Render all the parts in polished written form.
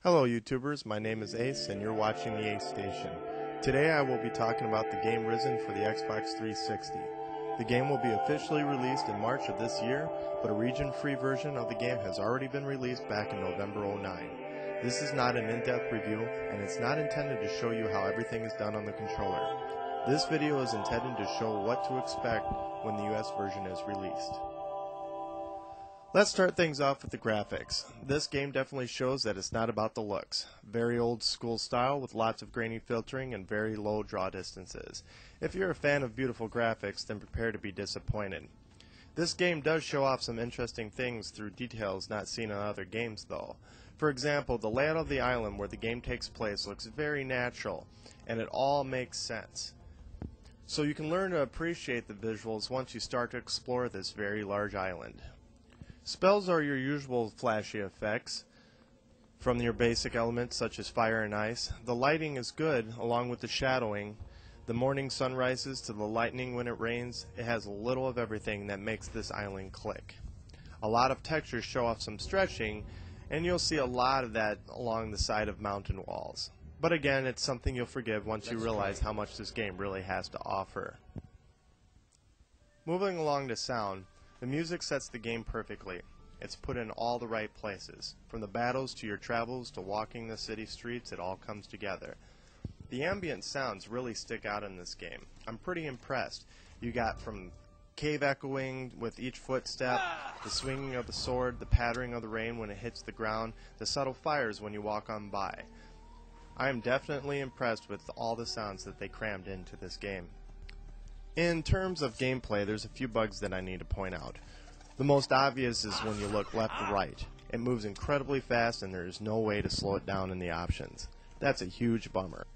Hello YouTubers, my name is Ace and you're watching the Ace Station. Today I will be talking about the game Risen for the Xbox 360. The game will be officially released in March of this year, but a region-free version of the game has already been released back in November '09. This is not an in-depth review, and it's not intended to show you how everything is done on the controller. This video is intended to show what to expect when the US version is released. Let's start things off with the graphics. This game definitely shows that it's not about the looks. Very old school style with lots of grainy filtering and very low draw distances. If you're a fan of beautiful graphics, then prepare to be disappointed. This game does show off some interesting things through details not seen in other games though. For example, the layout of the island where the game takes place looks very natural, and it all makes sense. So you can learn to appreciate the visuals once you start to explore this very large island. Spells are your usual flashy effects from your basic elements such as fire and ice. The lighting is good along with the shadowing. The morning sun rises to the lightning when it rains. It has a little of everything that makes this island click. A lot of textures show off some stretching, and you'll see a lot of that along the side of mountain walls. But again, it's something you'll forgive once you realize how much this game really has to offer. Moving along to sound, the music sets the game perfectly. It's put in all the right places. From the battles to your travels to walking the city streets, it all comes together. The ambient sounds really stick out in this game. I'm pretty impressed. You got from cave echoing with each footstep, the swinging of the sword, the pattering of the rain when it hits the ground, the subtle fires when you walk on by. I am definitely impressed with all the sounds that they crammed into this game. In terms of gameplay, there's a few bugs that I need to point out. The most obvious is when you look left to right. It moves incredibly fast and there is no way to slow it down in the options. That's a huge bummer.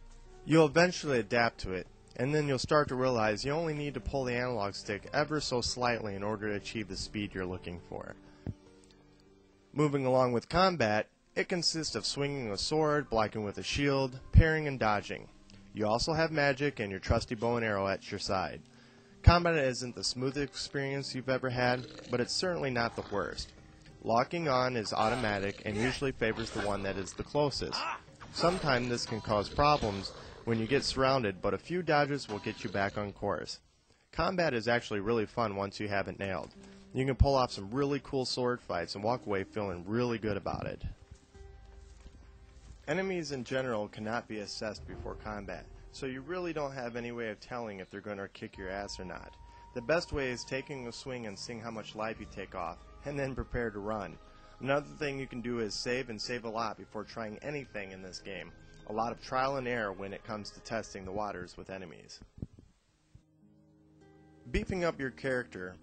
You'll eventually adapt to it, and then you'll start to realize you only need to pull the analog stick ever so slightly in order to achieve the speed you're looking for. Moving along with combat, it consists of swinging a sword, blocking with a shield, parrying and dodging. You also have magic and your trusty bow and arrow at your side. Combat isn't the smoothest experience you've ever had, but it's certainly not the worst. Locking on is automatic and usually favors the one that is the closest. Sometimes this can cause problems when you get surrounded, but a few dodges will get you back on course. Combat is actually really fun once you have it nailed. You can pull off some really cool sword fights and walk away feeling really good about it. Enemies in general cannot be assessed before combat, so you really don't have any way of telling if they're going to kick your ass or not. The best way is taking a swing and seeing how much life you take off, and then prepare to run. Another thing you can do is save and save a lot before trying anything in this game. A lot of trial and error when it comes to testing the waters with enemies. Beefing up your character.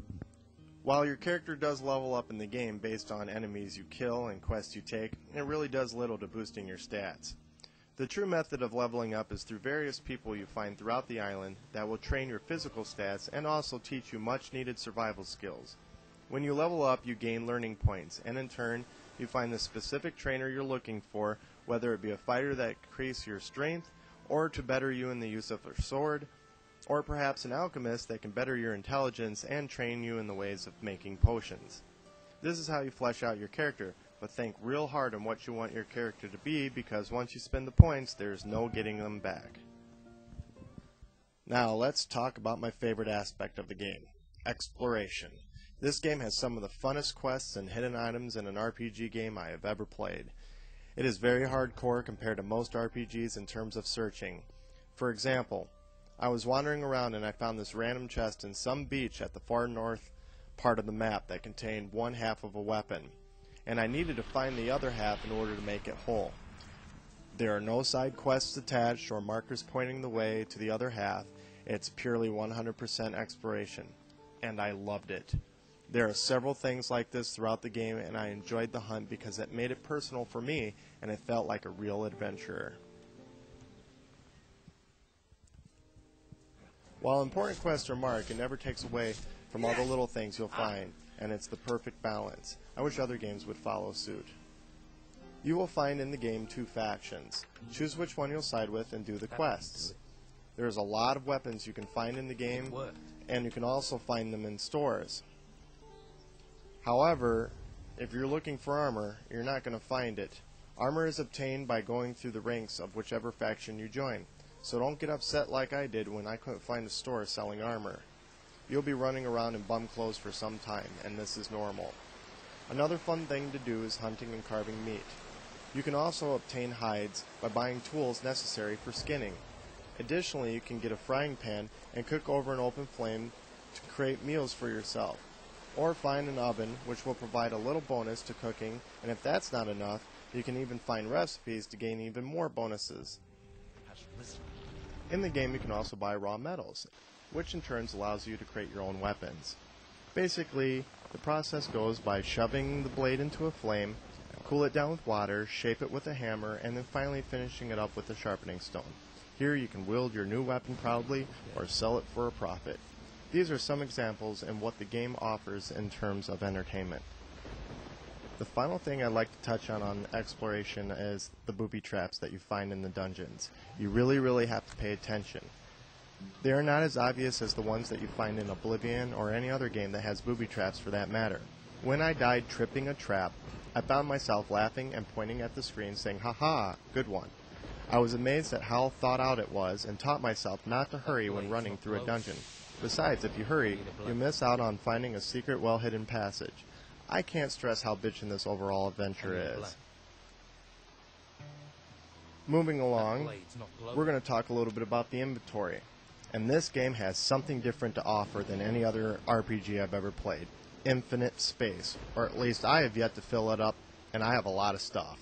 While your character does level up in the game based on enemies you kill and quests you take, it really does little to boosting your stats. The true method of leveling up is through various people you find throughout the island that will train your physical stats and also teach you much needed survival skills. When you level up, you gain learning points, and in turn, you find the specific trainer you're looking for, whether it be a fighter that increases your strength, or to better you in the use of a sword, or perhaps an alchemist that can better your intelligence and train you in the ways of making potions. This is how you flesh out your character, but think real hard on what you want your character to be, because once you spend the points, there's no getting them back. Now let's talk about my favorite aspect of the game, exploration. This game has some of the funnest quests and hidden items in an RPG game I have ever played. It is very hardcore compared to most RPGs in terms of searching. For example, I was wandering around and I found this random chest in some beach at the far north part of the map that contained one half of a weapon, and I needed to find the other half in order to make it whole. There are no side quests attached or markers pointing the way to the other half. It's purely 100% exploration, and I loved it. There are several things like this throughout the game, and I enjoyed the hunt because it made it personal for me and it felt like a real adventurer. While important quests are marked, it never takes away from all the little things you'll find, and it's the perfect balance. I wish other games would follow suit. You will find in the game two factions. Choose which one you'll side with and do the quests. There's a lot of weapons you can find in the game, and you can also find them in stores. However, if you're looking for armor, you're not going to find it. Armor is obtained by going through the ranks of whichever faction you join, so don't get upset like I did when I couldn't find a store selling armor. You'll be running around in bum clothes for some time, and this is normal. Another fun thing to do is hunting and carving meat. You can also obtain hides by buying tools necessary for skinning. Additionally, you can get a frying pan and cook over an open flame to create meals for yourself. Or find an oven, which will provide a little bonus to cooking, and if that's not enough, you can even find recipes to gain even more bonuses. In the game, you can also buy raw metals, which in turn allows you to create your own weapons. Basically, the process goes by shoving the blade into a flame, cool it down with water, shape it with a hammer, and then finally finishing it up with a sharpening stone. Here you can wield your new weapon proudly or sell it for a profit. These are some examples in what the game offers in terms of entertainment. The final thing I'd like to touch on exploration is the booby traps that you find in the dungeons. You really have to pay attention. They are not as obvious as the ones that you find in Oblivion or any other game that has booby traps for that matter. When I died tripping a trap, I found myself laughing and pointing at the screen saying, "Haha, good one." I was amazed at how thought out it was and taught myself not to hurry when running through a dungeon. Besides, if you hurry, you miss out on finding a secret well-hidden passage. I can't stress how bitchin' this overall adventure is. Moving along, we're going to talk a little bit about the inventory. And this game has something different to offer than any other RPG I've ever played. Infinite space, or at least I have yet to fill it up, and I have a lot of stuff.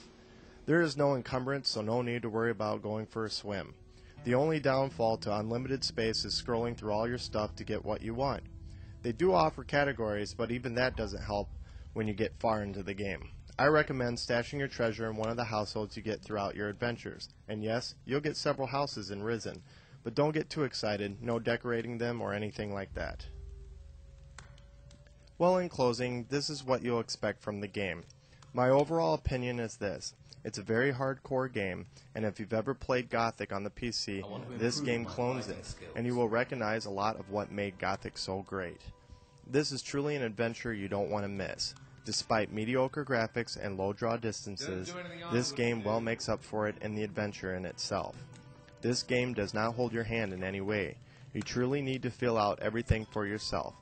There is no encumbrance, so no need to worry about going for a swim. The only downfall to unlimited space is scrolling through all your stuff to get what you want. They do offer categories, but even that doesn't help when you get far into the game. I recommend stashing your treasure in one of the households you get throughout your adventures. And yes, you'll get several houses in Risen, but don't get too excited, no decorating them or anything like that. Well, in closing, this is what you'll expect from the game. My overall opinion is this. It's a very hardcore game, and if you've ever played Gothic on the PC, this game clones it, and you will recognize a lot of what made Gothic so great. This is truly an adventure you don't want to miss. Despite mediocre graphics and low draw distances, this game well makes up for it in the adventure in itself. This game does not hold your hand in any way. You truly need to feel out everything for yourself.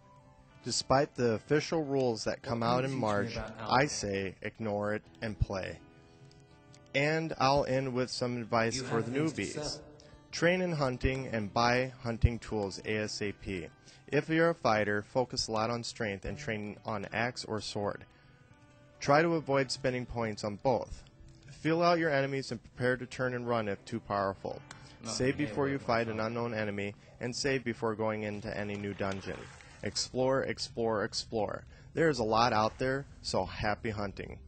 Despite the official rules that come out in March, I say ignore it and play. And I'll end with some advice for the newbies. Train in hunting and buy hunting tools ASAP. If you're a fighter, focus a lot on strength and train on axe or sword. Try to avoid spending points on both. Feel out your enemies and prepare to turn and run if too powerful. Save before you fight an unknown enemy, and save before going into any new dungeon. Explore, explore, explore. There is a lot out there, so happy hunting.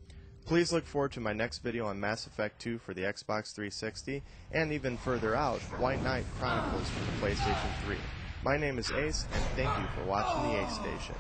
Please look forward to my next video on Mass Effect 2 for the Xbox 360, and even further out, White Knight Chronicles for the PlayStation 3. My name is Ace, and thank you for watching the Ace Station.